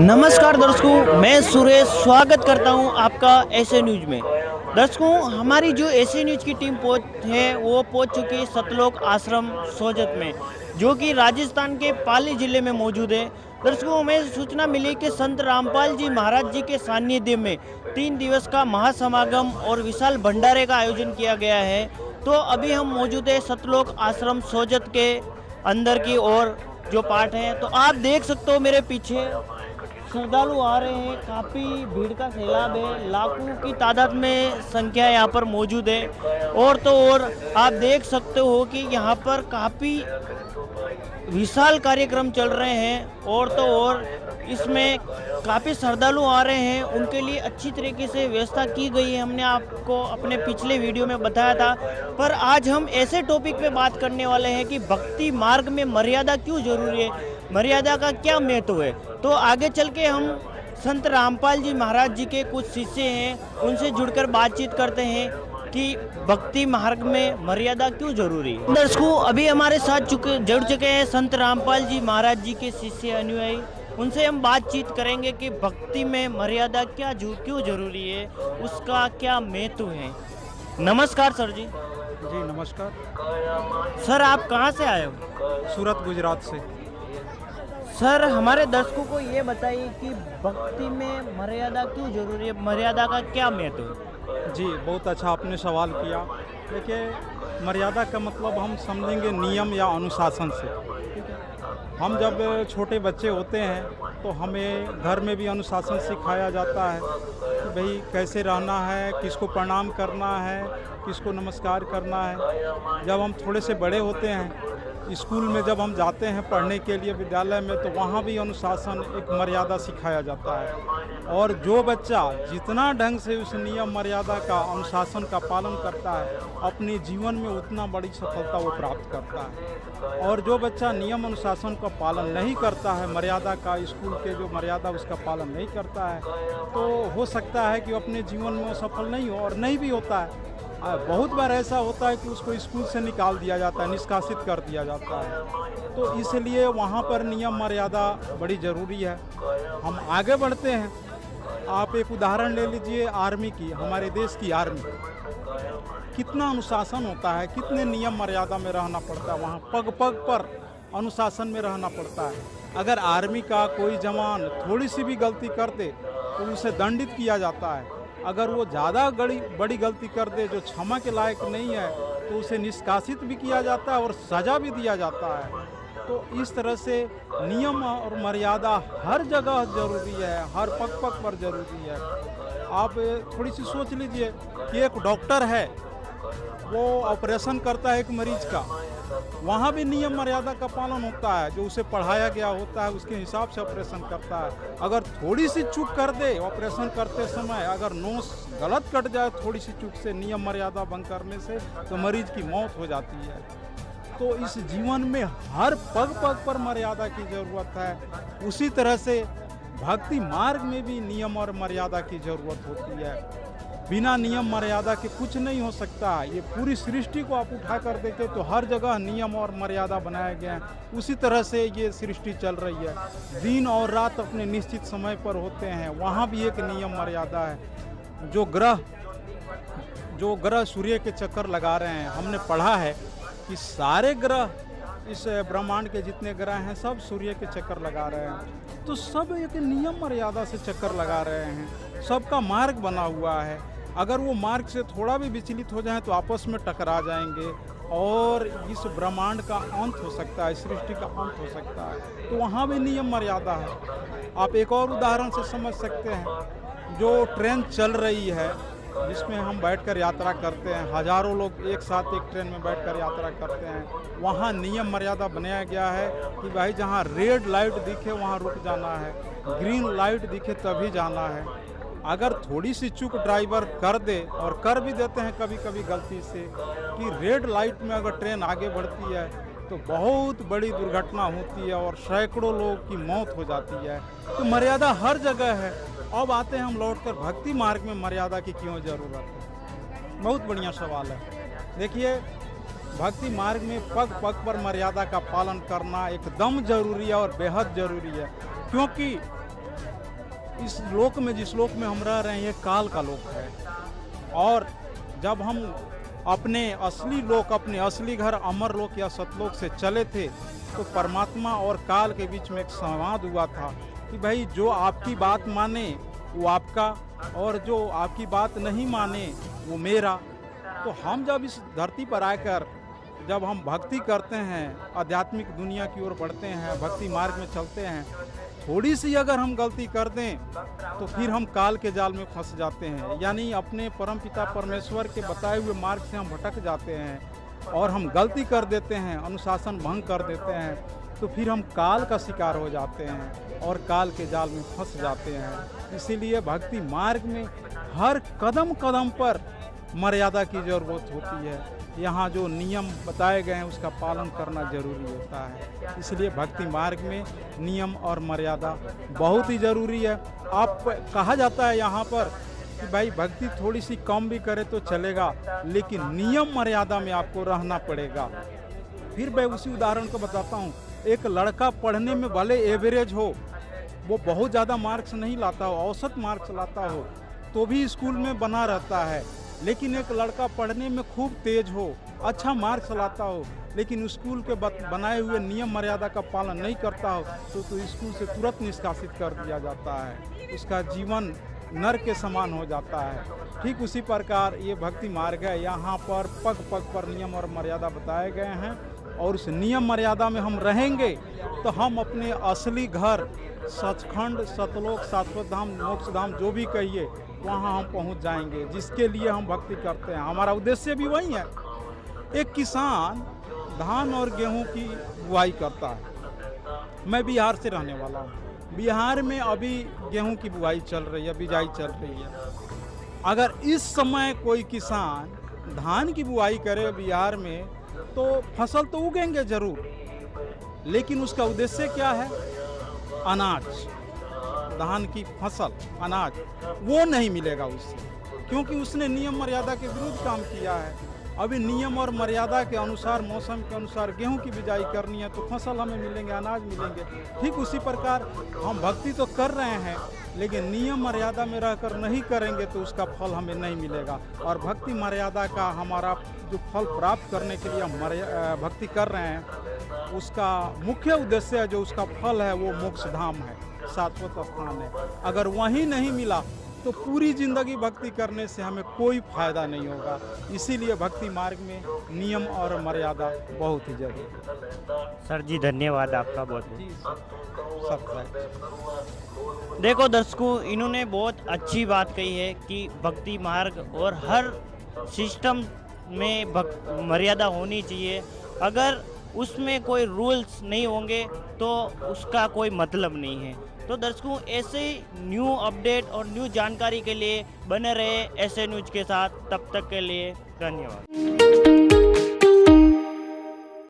नमस्कार दर्शकों, मैं सुरेश स्वागत करता हूं आपका ऐसे न्यूज में। दर्शकों, हमारी जो ऐसे न्यूज की टीम वो पहुंच चुकी है सतलोक आश्रम सोजत में, जो कि राजस्थान के पाली जिले में मौजूद है। दर्शकों, हमें सूचना मिली कि संत रामपाल जी महाराज जी के सानिध्य में 3 दिवस का महासमागम और विशाल भंडारे का आयोजन किया गया है। तो अभी हम मौजूद है सतलोक आश्रम सोजत के अंदर की ओर जो पार्ट है। तो आप देख सकते हो मेरे पीछे श्रद्धालु आ रहे हैं, काफ़ी भीड़ का सैलाब है, लाखों की तादाद में संख्या यहाँ पर मौजूद है। और आप देख सकते हो कि यहाँ पर काफ़ी विशाल कार्यक्रम चल रहे हैं। और इसमें काफ़ी श्रद्धालु आ रहे हैं, उनके लिए अच्छी तरीके से व्यवस्था की गई है। हमने आपको अपने पिछले वीडियो में बताया था। पर आज हम ऐसे टॉपिक पे बात करने वाले हैं कि भक्ति मार्ग में मर्यादा क्यों जरूरी है, मर्यादा का क्या महत्व है। तो आगे चल के हम संत रामपाल जी महाराज जी के कुछ शिष्य हैं, उनसे जुड़कर बातचीत करते हैं कि भक्ति मार्ग में मर्यादा क्यों जरूरी है। दर्शकों, अभी हमारे साथ जुड़ चुके हैं संत रामपाल जी महाराज जी के शिष्य अनुयायी। उनसे हम बातचीत करेंगे कि भक्ति में मर्यादा क्यों जरूरी है, उसका क्या महत्व है। नमस्कार सर जी। जी नमस्कार। सर, आप कहाँ से आए हो? सूरत गुजरात से। सर, हमारे दर्शकों को ये बताइए कि भक्ति में मर्यादा क्यों जरूरी है, मर्यादा का क्या महत्व है। जी बहुत अच्छा आपने सवाल किया। देखिए, मर्यादा का मतलब हम समझेंगे नियम या अनुशासन से। ठीक है, हम जब छोटे बच्चे होते हैं तो हमें घर में भी अनुशासन सिखाया जाता है कि भाई कैसे रहना है, किसको प्रणाम करना है, किसको नमस्कार करना है। जब हम थोड़े से बड़े होते हैं, स्कूल में जब हम जाते हैं पढ़ने के लिए विद्यालय में, तो वहाँ भी अनुशासन एक मर्यादा सिखाया जाता है। और जो बच्चा जितना ढंग से उस नियम मर्यादा का अनुशासन का पालन करता है, अपने जीवन में उतना बड़ी सफलता वो प्राप्त करता है। और जो बच्चा नियम अनुशासन का पालन नहीं करता है, मर्यादा का, स्कूल के जो मर्यादा उसका पालन नहीं करता है, तो हो सकता है कि अपने जीवन में वो सफल नहीं हो, और नहीं भी होता है। बहुत बार ऐसा होता है कि उसको स्कूल से निकाल दिया जाता है, निष्कासित कर दिया जाता है। तो इसलिए वहाँ पर नियम मर्यादा बड़ी ज़रूरी है। हम आगे बढ़ते हैं। आप एक उदाहरण ले लीजिए आर्मी की, हमारे देश की आर्मी। कितना अनुशासन होता है, कितने नियम मर्यादा में रहना पड़ता है, वहाँ पग पग पर अनुशासन में रहना पड़ता है। अगर आर्मी का कोई जवान थोड़ी सी भी गलती कर दे तो उसे दंडित किया जाता है। अगर वो ज़्यादा बड़ी गलती कर दे जो क्षमा के लायक नहीं है, तो उसे निष्कासित भी किया जाता है और सज़ा भी दिया जाता है। तो इस तरह से नियम और मर्यादा हर जगह ज़रूरी है, हर पग पग पर ज़रूरी है। आप थोड़ी सी सोच लीजिए कि एक डॉक्टर है, वो ऑपरेशन करता है एक मरीज का, वहाँ भी नियम मर्यादा का पालन होता है। जो उसे पढ़ाया गया होता है उसके हिसाब से ऑपरेशन करता है। अगर थोड़ी सी चूक कर दे ऑपरेशन करते समय, अगर नोस गलत कट जाए थोड़ी सी चूक से, नियम मर्यादा भंग करने से, तो मरीज की मौत हो जाती है। तो इस जीवन में हर पग पग पर मर्यादा की ज़रूरत है। उसी तरह से भक्ति मार्ग में भी नियम और मर्यादा की ज़रूरत होती है। बिना नियम मर्यादा के कुछ नहीं हो सकता। ये पूरी सृष्टि को आप उठा कर देखें तो हर जगह नियम और मर्यादा बनाए गए हैं। उसी तरह से ये सृष्टि चल रही है। दिन और रात अपने निश्चित समय पर होते हैं, वहाँ भी एक नियम मर्यादा है। जो ग्रह सूर्य के चक्कर लगा रहे हैं, हमने पढ़ा है कि सारे ग्रह, इस ब्रह्मांड के जितने ग्रह हैं, सब सूर्य के चक्कर लगा रहे हैं। तो सब एक नियम मर्यादा से चक्कर लगा रहे हैं। सबका मार्ग बना हुआ है। अगर वो मार्ग से थोड़ा भी विचलित हो जाए तो आपस में टकरा जाएंगे और इस ब्रह्मांड का अंत हो सकता है, सृष्टि का अंत हो सकता है। तो वहाँ भी नियम मर्यादा है। आप एक और उदाहरण से समझ सकते हैं। जो ट्रेन चल रही है, जिसमें हम बैठकर यात्रा करते हैं, हजारों लोग एक साथ एक ट्रेन में बैठकर यात्रा करते हैं, वहाँ नियम मर्यादा बनाया गया है कि भाई जहाँ रेड लाइट दिखे वहाँ रुक जाना है, ग्रीन लाइट दिखे तभी जाना है। अगर थोड़ी सी चूक ड्राइवर कर दे, और कर भी देते हैं कभी कभी गलती से, कि रेड लाइट में अगर ट्रेन आगे बढ़ती है तो बहुत बड़ी दुर्घटना होती है और सैकड़ों लोग की मौत हो जाती है। तो मर्यादा हर जगह है। अब आते हैं हम लौटकर भक्ति मार्ग में मर्यादा की क्यों ज़रूरत है। बहुत बढ़िया सवाल है। देखिए, भक्ति मार्ग में पग पग पर मर्यादा का पालन करना एकदम जरूरी है और बेहद जरूरी है। क्योंकि इस लोक में, जिस लोक में हम रह रहे हैं, ये काल का लोक है। और जब हम अपने असली लोक, अपने असली घर अमर लोक या सतलोक से चले थे, तो परमात्मा और काल के बीच में एक संवाद हुआ था कि भाई जो आपकी बात माने वो आपका, और जो आपकी बात नहीं माने वो मेरा। तो हम जब इस धरती पर आकर जब हम भक्ति करते हैं, आध्यात्मिक दुनिया की ओर बढ़ते हैं, भक्ति मार्ग में चलते हैं, थोड़ी सी अगर हम गलती कर दें तो फिर हम काल के जाल में फंस जाते हैं, यानी अपने परमपिता परमेश्वर के बताए हुए मार्ग से हम भटक जाते हैं और हम गलती कर देते हैं, अनुशासन भंग कर देते हैं, तो फिर हम काल का शिकार हो जाते हैं और काल के जाल में फंस जाते हैं। इसीलिए भक्ति मार्ग में हर कदम कदम पर मर्यादा की ज़रूरत होती है। यहाँ जो नियम बताए गए हैं उसका पालन करना जरूरी होता है। इसलिए भक्ति मार्ग में नियम और मर्यादा बहुत ही ज़रूरी है। आप कहा जाता है यहाँ पर कि भाई भक्ति थोड़ी सी कम भी करे तो चलेगा, लेकिन नियम मर्यादा में आपको रहना पड़ेगा। फिर मैं उसी उदाहरण को बताता हूँ। एक लड़का पढ़ने में भले एवरेज हो, वो बहुत ज़्यादा मार्क्स नहीं लाता हो, औसत मार्क्स लाता हो, तो भी स्कूल में बना रहता है। लेकिन एक लड़का पढ़ने में खूब तेज हो, अच्छा मार्क्स लाता हो, लेकिन स्कूल के बनाए हुए नियम मर्यादा का पालन नहीं करता हो, तो स्कूल से तुरंत निष्कासित कर दिया जाता है। उसका जीवन नरक के समान हो जाता है। ठीक उसी प्रकार ये भक्ति मार्ग है। यहाँ पर पग पग पर नियम और मर्यादा बताए गए हैं, और उस नियम मर्यादा में हम रहेंगे तो हम अपने असली घर सचखंड, सतलोक, शाश्वत धाम, मोक्ष धाम, जो भी कहिए, वहाँ हम पहुँच जाएंगे, जिसके लिए हम भक्ति करते हैं। हमारा उद्देश्य भी वही है। एक किसान धान और गेहूं की बुआई करता है। मैं बिहार से रहने वाला हूँ। बिहार में अभी गेहूं की बुआई चल रही है, बिजाई चल रही है। अगर इस समय कोई किसान धान की बुआई करे बिहार में, तो फसल तो उगेंगे जरूर, लेकिन उसका उद्देश्य क्या है? अनाज, धान की फसल, अनाज, वो नहीं मिलेगा उससे, क्योंकि उसने नियम मर्यादा के विरुद्ध काम किया है। अभी नियम और मर्यादा के अनुसार, मौसम के अनुसार गेहूं की बिजाई करनी है, तो फसल हमें मिलेंगे, अनाज मिलेंगे। ठीक उसी प्रकार हम भक्ति तो कर रहे हैं, लेकिन नियम मर्यादा में रहकर नहीं करेंगे तो उसका फल हमें नहीं मिलेगा। और भक्ति मर्यादा का हमारा जो फल प्राप्त करने के लिए हम भक्ति कर रहे हैं, उसका मुख्य उद्देश्य है, जो उसका फल है, वो मोक्ष धाम है, शाश्वत स्थान है। अगर वहीं नहीं मिला तो पूरी जिंदगी भक्ति करने से हमें कोई फायदा नहीं होगा। इसीलिए भक्ति मार्ग में नियम और मर्यादा बहुत ही जरूरी है। सर जी धन्यवाद आपका बहुत बहुत। जी सर। देखो दर्शकों, इन्होंने बहुत अच्छी बात कही है कि भक्ति मार्ग और हर सिस्टम में मर्यादा होनी चाहिए। अगर उसमें कोई रूल्स नहीं होंगे तो उसका कोई मतलब नहीं है। तो दर्शकों, ऐसे न्यू अपडेट और न्यू जानकारी के लिए बने रहे ऐसे न्यूज के साथ। तब तक के लिए धन्यवाद।